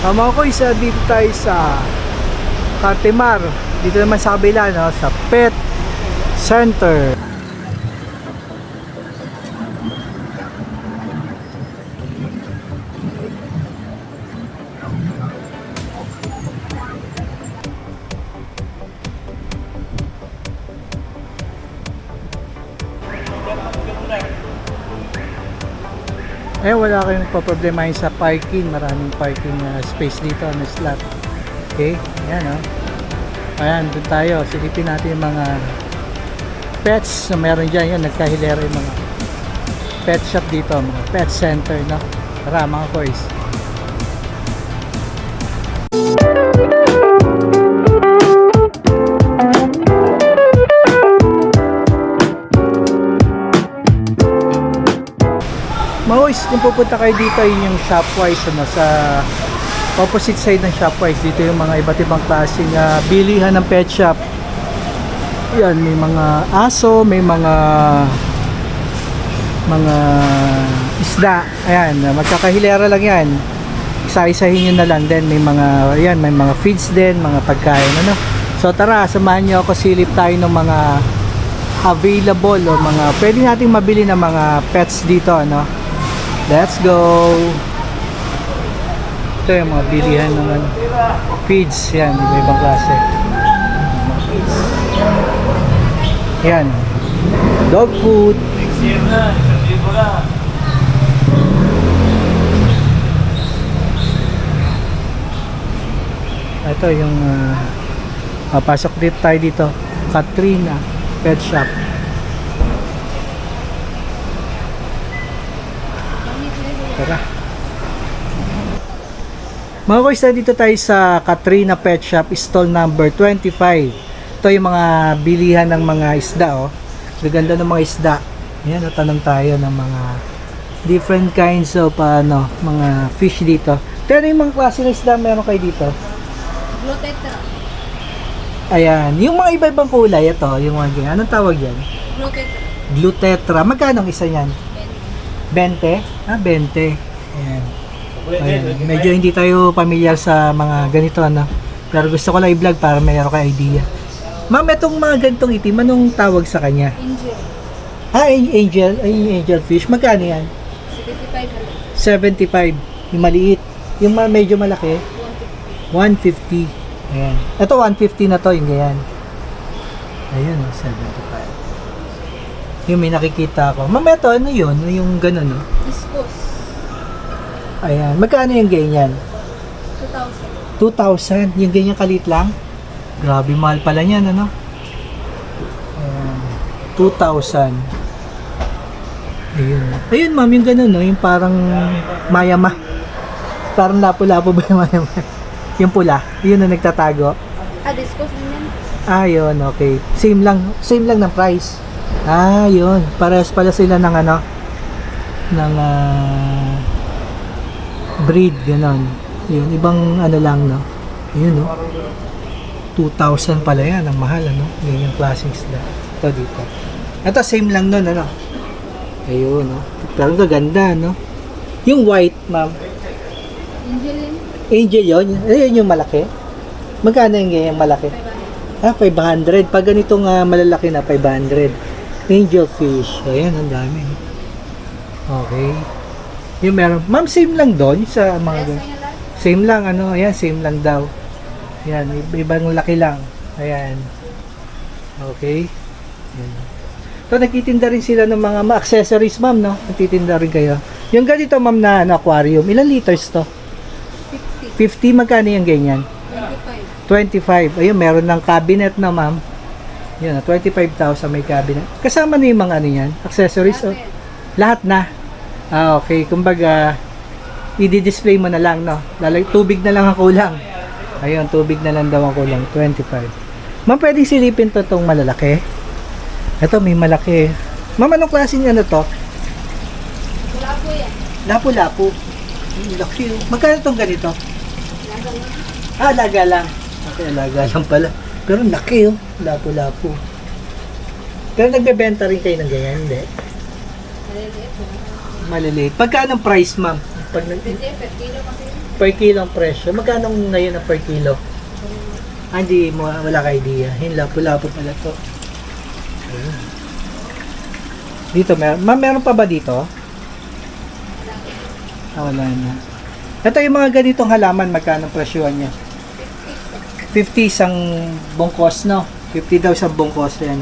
Mga ko, isa dito tayo sa Cartimar. Dito naman sa kabila, no, sa Pet Center. Wala kayong paproblemahin sa parking. Maraming parking space dito na slot. Okay, ayan o. Ayan, doon tayo. Silipin natin yung mga pets na meron dyan. Yan, nagkahilera yung mga pet shop dito. Mga pet center, no? Tara, mga boys. Mahoys, kung pupunta kayo dito, yun yung Shopwise, ano, sa opposite side ng Shopwise. Dito yung mga iba't ibang klaseng bilihan ng pet shop. Yan, may mga aso, may mga isda. Ayan, magkakahilera lang yan. Isa-isahin nyo na lang. Then may mga, ayan, may mga feeds din, mga pagkain, ano. So tara, samahan nyo ako, silip tayo ng mga available o mga pwede nating mabili ng mga pets dito, ano. Let's go. Ito yung mga bilihan ng feeds. Yan, may ibang klase. Yan, dog food. Ito yung pasok dito tayo dito, Katrina Pet Shop. Tara. Mga boys, dito tayo sa Katrina Pet Shop, stall number 25. Ito yung mga bilihan ng mga isda, oh. Gaganda ng mga isda. Ayan, tanong tayo ng mga different kinds of mga fish dito. Pero yung mga klase ng isda meron kayo dito? Blue tetra. Ayan, yung mga iba-ibang kulay, ito, yung mga ganyan. Anong tawag yan? Blue tetra. Blue tetra. Magkano ang isa yan? 20? 20. Ayan. Ayan. Medyo hindi tayo pamilyar sa mga ganito, ano. Pero gusto ko lang i-vlog para mayroon kayo idea. Ma'am, itong mga ganitong itim, anong tawag sa kanya? Angel. Angel. Ay, angel fish. Magkano yan? 75. 75. Yung maliit. Yung medyo malaki? 150. Ayan. Ito 150 na to, yung ganyan. Ayun, 75. Yung may nakikita ako. Ma'am, ito, ano yun? Yung ganun, no? Discos. Ayan. Magkano yung ganyan? 2,000. 2,000. Yung ganyan kalit lang? Grabe, mahal pala niyan, ano? Ayan. 2,000. Ayun. Ayun, ma'am, yung ganun, no? Yung parang mayama. Parang lapo-lapo ba yung mayama? Yung pula. Yun na nagtatago. Discos din yan. Yun, okay. Same lang ng price. Yun. Parehas pala sila ng ng breed, ganon. Yun, ibang lang, no. Yun, no. 2,000 pala yan. Ang mahal, ano. Yun yung klaseng isda. Ito dito. Ito, same lang nun, ano. Ayun, no. Pero gaganda, no. Yung white, ma'am. Angel yan. Angel yun. Ayun yung malaki. Magkano yung ganyan malaki? 500. Pag ganitong malalaki na, 500. Angel fish. Ayan, ang dami. Okay. Yung meron. Ma'am, same lang doon sa mga ganyan. Same lang, ano. Ayan, same lang daw. Ayan, ibang laki lang. Ayan. Okay. Ayan. So, nagtitinda rin sila ng mga accessories, ma'am, no? Nagtitinda rin kayo. Yung ganito, ma'am, na aquarium. Ilan liters to? 50. Magkano yung ganyan? 25. Ayun, meron ng cabinet na, ma'am. Yun, 25,000 may cabinet. Kasama na yung mga yan? Accessories? Lahat na. Okay. Kumbaga, i-display mo na lang, no? Tubig na lang ang kulang. Ayun, tubig na lang daw ang kulang. 25. Ma'am, pwedeng silipin to itong malalaki? Ito, may malaki. Ma'am, anong klaseng to? Lapo yan. Lapu-lapu. Laki. Magkano itong ganito? Alaga lang. Okay, alaga lang pala. Pero laki, oh. Lapu-lapu. Pero nagbebenta rin kayo ng ganyan, hindi? Maliliit. Maliliit. Pagkano ang price, ma'am? Pag Pwede, per kilo kasi. Per kilo ang presyo. Magkano ngayon ang per kilo? Ah, hindi mo, wala ka idea. Lapo-lapo pala to. Ayun. Dito, meron pa ba dito? Ah, wala na. Ito yung mga ganitong halaman, magkano ang presyohan niya? 50 isang bungkos, no? 50 daw isang bungkos yan.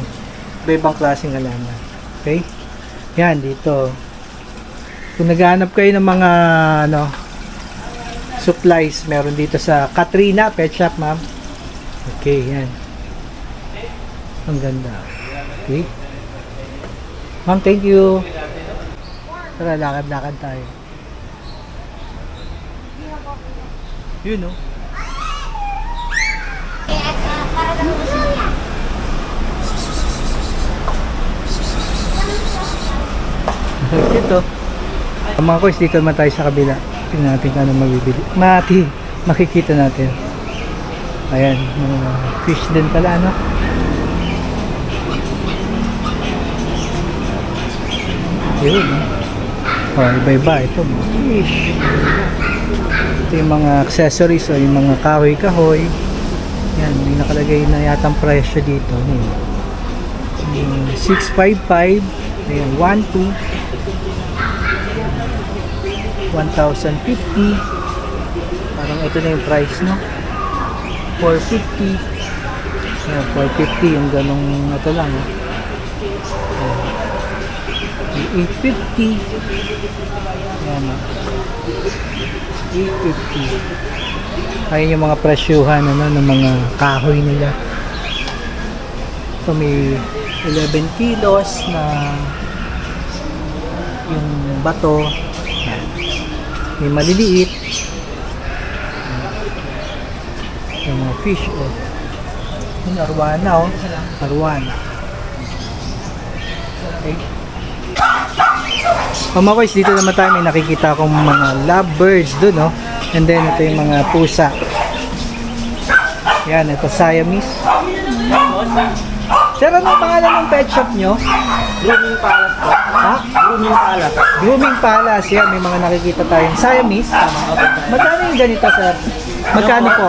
Iba-ibang klaseng halaman. Okay? Yan, dito. Kung naghahanap kayo ng mga, ano, supplies, meron dito sa Katrina Pet Shop, ma'am. Okay, yan. Ang ganda. Okay. Ma'am, thank you. Tara, lakad-lakad tayo. Yun, no? Ito. Ang mga kois, dito naman tayo sa kabila. Tingnan natin kung ano mabibili. Makikita natin. Ayan, mga fish din pala, ano? Yun, no? Oh, iba-iba. Ito, mga fish. Ito yung mga accessories o yung mga kahoy-kahoy. Yan, may nakalagay na yatang presyo dito. Ayan. 655. Ayan, 1,2. 1,050. Parang ito na yung price, no? 450. Ayan, 450 yung ganong ito lang, no? 850. Ayan, no? 850. Ayan yung mga presyuhan, ano, ng mga kahoy nila. Ito may 11 kilos na yung bato. Ayan. May maliliit. Yung mga fish, oh. Yung arwana, oh. Arwana. Okay. Pamakoys, dito naman tayo may nakikita akong mga lovebirds dun, oh. And then, ito yung mga pusa. Yan, ito Siamese. Sir, anong pangalan ng pet shop nyo? Grooming Palace po. Ha? Grooming Palace. Grooming Palace. Yan, may mga nakikita tayong Siamese. Magkano yung ganito, sir? Magkano po?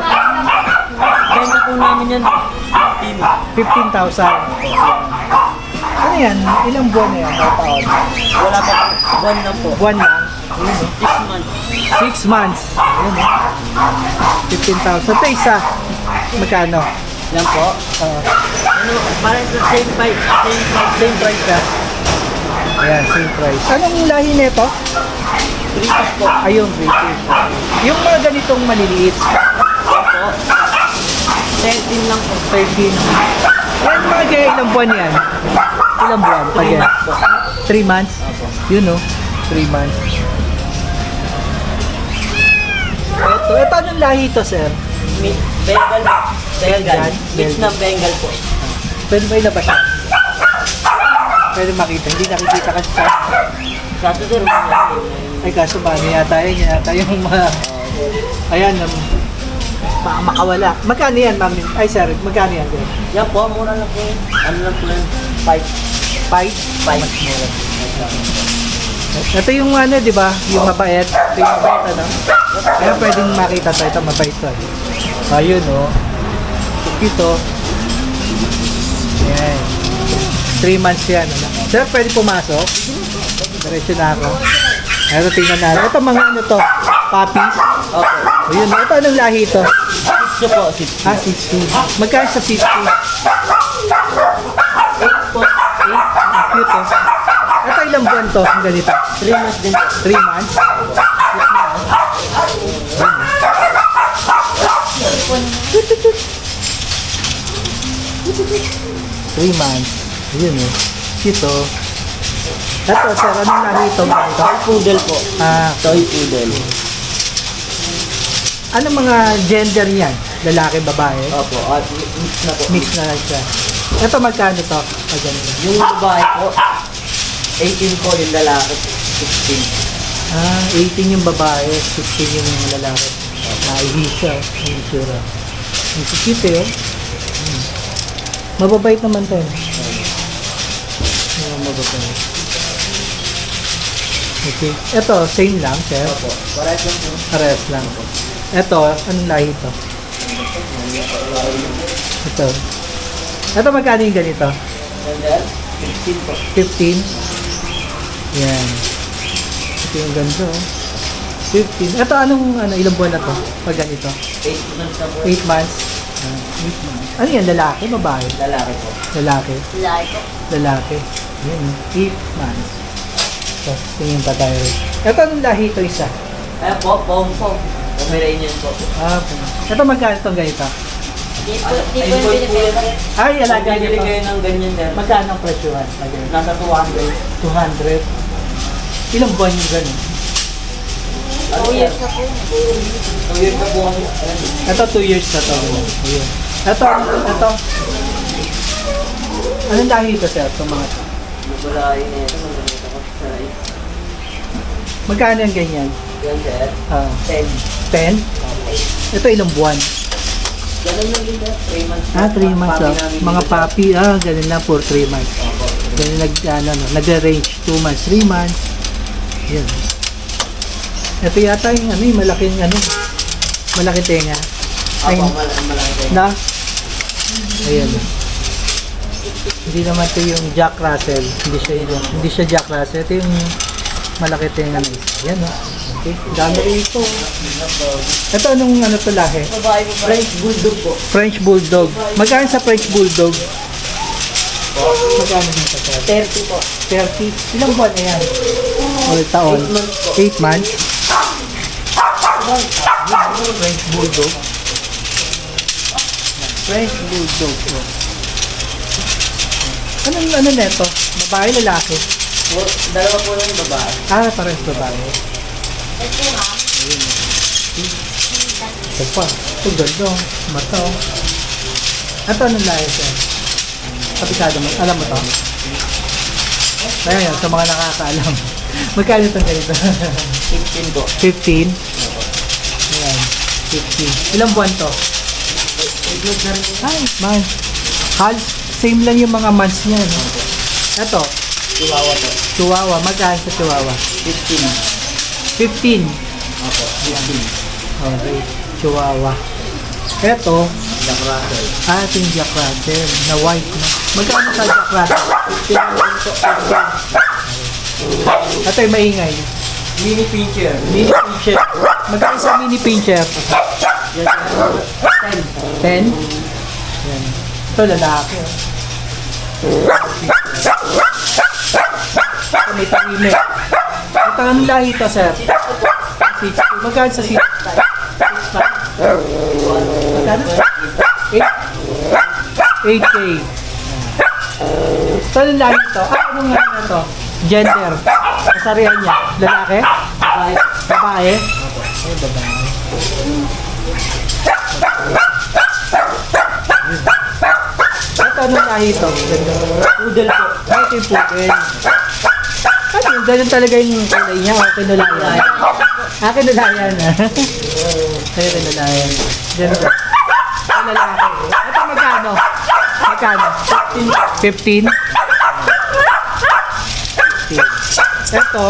Benta po namin yan. 15,000. Ano yan? Ilang buwan na yan? O taon? Wala pa po. Buwan na po. Buwan lang. Ayun, oh. 6 months. 6 months. Ayun, oh. 15,000. Ito isa. Magkano? Yan po. Ano, parang sa same price. Same price na. Ayan, same price. Anong lahi nito? British po. Ayun, British. Yung mga ganitong maliliit. Yan po. 13 lang po. 13. Yan mga gaya, ilang buwan yan? Ilang buwan? 3 Pag yan? months po. 3 months? Yun, no? 3 months. Ito anong lahi ito, sir? Bengal. Bengal. Mix Bengal. ng Bengal po. Pwede ba ilabas yan? Pwede makita. Hindi nakikita kasi sa... Kaso sir, Ay, kaso ba? Ano yata yan? Yata yung mga... Ayan, baka makawala. Magkano yan, ma'am? Ay, sir, magkano yan? Sir? yan po, mura lang po. Ano lang po yan? 5. 5? Ito yung ano, di ba? Yung mabait. Ito yung mabait, ano? Kaya pwedeng makita tayo. Ito, mabait to. Ayun, oh. Ito. Ayan. 3 months yan, ano? Sir, pwede pumasok? Diretso na ako. Ito, tingnan natin. Ito, mga ano to? Puppies? Okay. Ayun, ito, anong lahi ito? 6 po, 6. Ah, 60. Magkano sa 50? 8 po. 8? Ang cute, oh. Ito, ilang buwan to? Ang ganito? 3 months din po. 3 months? Cute na, oh. 3 months. Ayun, oh. Cute, oh. Ito, sir, anong lahi ito? Toy poodle po. Ah, Toy poodle. ano mga gender yan? Lalaki, babae? Opo, at mix na po. Mix na lang siya. Ito, magkano to? Ah, ganito. Yung babae po, 18 po yung lalaki, 16. Ah, 18 yung babae, 16 yung lalaki. Naihi siya, yung itsura. Ang cute, eh, oh. Mababait naman to. Mababait. Okay. Ito, same lang, sir. Opo. Parehas lang po. Parehas lang. Ito, anong lahi ito? Ito. Ito, magkano yung ganito? And then, 15 po. 15. Yan. Ito yung ganito. 15. Ito, ilang buwan na to? Pag ganito? 8 months na po. 8 months. 8 months. Ano yan? Lalaki? Babae? Lalaki po. Lalaki. Like ko. Lalaki. Yan. 8 months. So, tingin pa tayo. Ito, anong lahi ito isa? Ayan po, Pom. Pomeranian po. Ito, magkano itong ganito? Di po Ay, yung po binibenta. yan. Ay, alaga Bibili nito. kayo ng ganyan sir. Magkano ang presyohan? Magkano? Nasa 200. 200. Ilang buwan yung ganun? 2 years na po. 2 years na po kami. Ito, 2 years na to. Ayun. Ito. Anong lahi ito, sir? Itong mga to. Nagulahin na ito. Magulita ko sa Magkano yung ganyan? yan sir. 10. 10? Ito, ilang buwan? Ganun lang din sir. 3 months. 3 months. Papi Oh. namin Mga dito. papi, ganun lang for 3 months. Opo. Ganun nag-range 2 months, 3 months. Yan. Ito yata yung malaking malaki tenga. Ay, Opo, malaki kayo. na? Ayan. Hindi naman ito yung Jack Russell. Hindi siya Jack Russell. Ito yung malaki tenga na isa. Ayan o. Okay. Dami rito. Ito anong to lahi? Babae po pa. French Bulldog po. French Bulldog. Magkano sa French Bulldog? Magkano din sa sir? 30 po. 30. Ilang buwan na yan? All taon? 8 months po. 8 months? French Bulldog. French Bulldog. Oh. Anong neto? Babae, lalaki? Dalawa po lang yung babae. Parehas babae. Ito pa. Ito ganda. Mata. Ito anong lahi siya? Kabisado mo. Alam mo to? Ayan, sa mga nakakaalam. Magkano itong ganito? 15 po. 15. Ayan. 15. Ilang buwan to? 8 months na rin. Ay, man. Same lang yung mga months niya. No? Ito, Chihuahua po. Chihuahua. Magkano sa Chihuahua? 15. 15. Opo. 15. Okay. Chihuahua. Ito, Jack Russell. ito yung Jack Russell na white. No? Magkano sa Jack Russell? 15. Ito yung maingay. Mini Pincher. Mini Pinscher. Magkano sa Mini Pinscher? Yes, 10. 10? Yan. Ito lalaki. Ito may tahimik. Ito ang lahi ito, sir. 6. Magkano sa 6? 6 pa? Magkano? 8K. Ito ang lahi ito. Anong lahi na ito? Gender. Kasarihan niya. Lalaki? Babae? Ay, babae. Ito, anong lahi ito? Poodle po. Ay, ito yung poodle. Ano, ganun talaga yung kulay niya. O, kinulayan. Kinulayan. Ay, kinulayan. Ganda. Ito, lalaki. Ito, magkano? Magkano? 15? 15. Ito,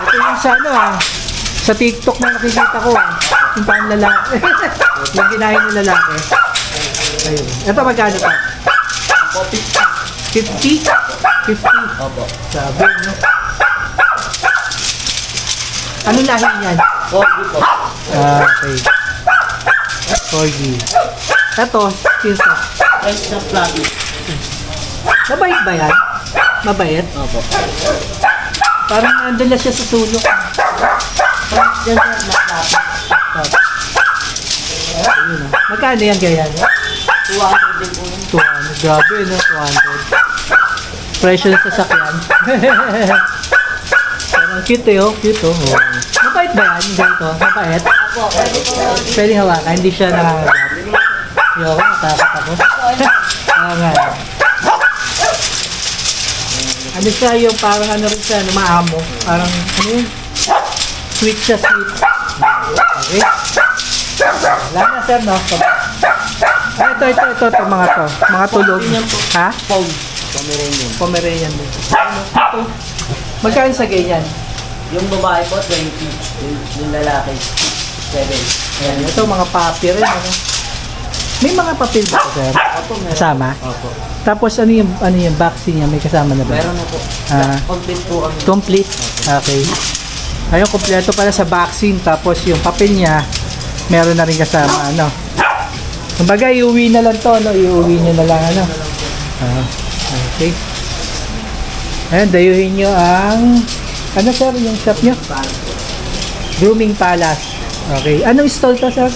ito yung sa sa TikTok na nakikita ko yung pang lalaki. Yung ginahin ng lalaki. Ayun. Ito magkano pa? 50? 50? Opo. Sabi, no? Anong lahi niyan? Corgi po. Okay. Corgi. Ito, kinsa. French na fluffy. Mabait ba yan? Mabait? Opo. Parang nandun na siya sa sulok. French dyan sir, na fluffy. Ayun, no? Magkano yan ganyan? 200 din po yun. 200. Grabe, no? 200. Presyo ng sasakyan. Pero cute eh, oh. Cute, oh. Mabait ba yan? Yung ganito? Mabait? Opo, pwede po. Pwede hawakan, hindi siya nakakagat. Ayoko, natakot ako. Nga. Ano siya yung parang ano rin siya, maamo. Parang, ano yun? Sweet siya, sweet. Okay. Wala na sir, no? Ito, mga to. Mga tulog. Ha? Pog. Pomeranian. Pomeranian din. Ito. Magkano sa ganyan? Yung babae po, 20. Yung lalaki, 7. Ayan, ito mga papi rin. Ano? May mga papel ba, sir? Opo, meron. Kasama? Opo. Tapos ano yung vaccine niya? May kasama na ba? Meron na po. Ah. Complete po kami. Complete? Okay. Ayun, kompleto pala sa vaccine. Tapos yung papel niya, meron na rin kasama. Ano? Kumbaga, iuwi na lang to. No? Iuwi niyo na lang. Ano? Ah, okay. Ayan, dayuhin nyo ang... Ano, sir? Yung shop nyo? Grooming Palace. Okay. Anong stall to, sir?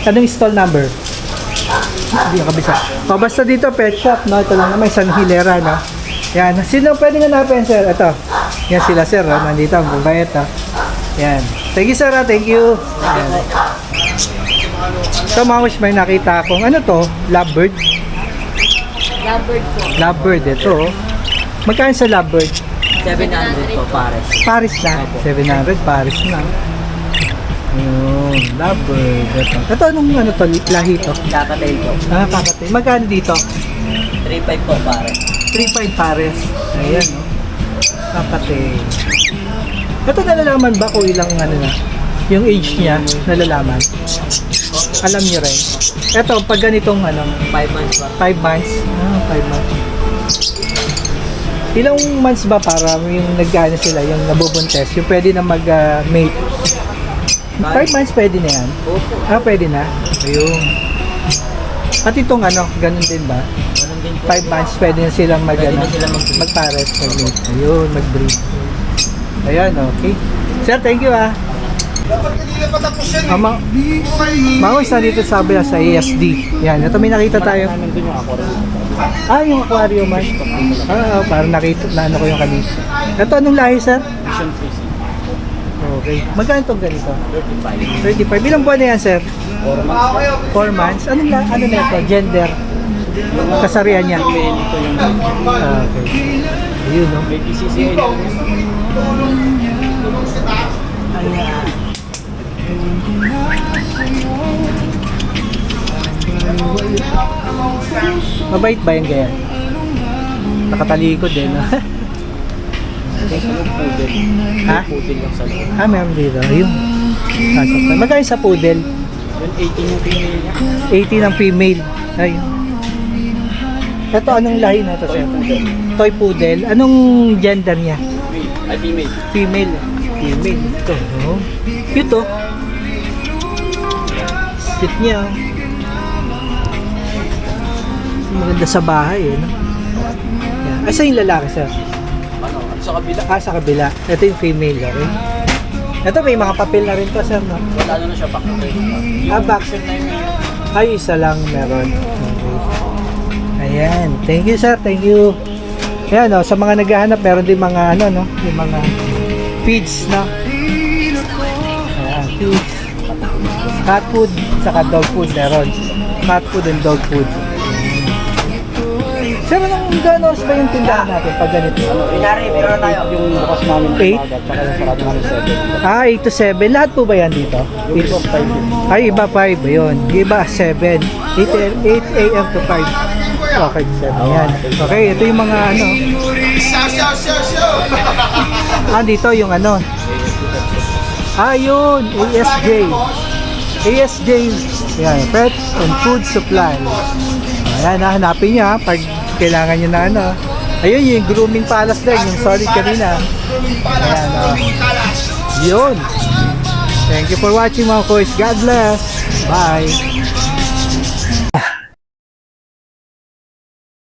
Anong stall number? Hindi ako kabisa. O, basta dito, pet shop, no? Ito lang naman, isang hilera, no? Yan. Sino pwede nga hanapin, sir? Ito. Yan sila, sir. Oh. Nandito, ang bubayat, ha? Yan. Thank you, sir, ha? Thank you. Yan. So, mga wish, may nakita akong, ano to? Lovebird? Lovebird po. Lovebird, ito, oh. Magkano sa lovebird? 700 po, pares. Paris na. 700, Paris na. Ayun, lovebird. Ito, anong ano to? Lahi to? Kakatail po. Ah, kakatay. Magkano dito? 3.5 po, pares. 3.5 pares. Ayan, no? Kakatay. Ito nalalaman ba kung ilang ano na? Yung age niya, nalalaman? Alam niyo rin. Ito, pag ganitong ano, 5 months pa. 5 months. Ah, 5 months. Ilang months ba para yung nag-ano sila, yung nabubuntes, yung pwede na mag-mate? 5 months pwede na yan? Opo. Ah, pwede na? Ayun. At itong ano, ganun din ba? Ganun din po. 5 months pwede na silang Pwede na sila mag-breed. mag-pares, mag-mate. Ayun, mag-breed. Ayan, okay. Sir, thank you ah. Dapat hindi na patapos yan eh. Mga isa dito sa Abela sa ASD. Yan, ito may nakita tayo. Ah, yung aquarium man. Ah, parang nakita na ano ko yung kanina. Ito anong lahi, sir? Vision Freeze. Okay. Magkano itong ganito? 35. 35. Ilang buwan na yan, sir? 4 months. 4 months. Ano na ito? Gender? Kasarian niya? Female ito yung Ah, okay. Ayun, no? may PCCI na rin. Ayan. Mabait ba yung ganyan? Nakatalikod din, no? Ha? Poodle lang sa loob. Ah, meron dito. Ayun. Sasaktan. Magkano sa poodle? Yung 18 yung female niya. 80 ng female. Ayun. Ito, anong lahi na ito, Toy sir? poodle. Toy poodle. Anong gender niya? Ay, female. Female. Female. Ito. Oh. Cute, oh. Cute niya, oh. Maganda sa bahay, eh, no? Yan. Asa yung lalaki, sir? Ano? At sa kabila. Ah, sa kabila. Ito yung female, okay? Ito, may mga papel na rin to, sir, no? Wala ano na siya, back. Ah, vaccine na yun. Ay, isa lang meron. Okay. Ayan. Thank you, sir. Thank you. Ayan, no, sa mga naghahanap, meron din mga, ano, no? Yung mga feeds, no? Ayan, feeds. Cat food, saka dog food meron. Cat food and dog food. Sir, anong ganos ba yung tindahan natin pag ganito? Inari, meron na tayo. Yung bukas namin ng 8? umaga, tsaka yung sarado namin 7. Ah, 8 to 7. Lahat po ba yan dito? Yung iba 5. Ay, iba 5. Ayun. Yung iba 7. 8 a.m. to 5. Okay, 7. Yan. Okay, ito yung mga ano. Ah, dito yung ano. Ah, yun. ASJ. ASJ. Yan. Pets and Food Supply. Ayan, hanapin nyo ha. Pag kailangan nyo na ano. Ayun, yung Grooming Palace din. Yung solid kanina. Ayan, yun. Thank you for watching mga koys. God bless. Bye.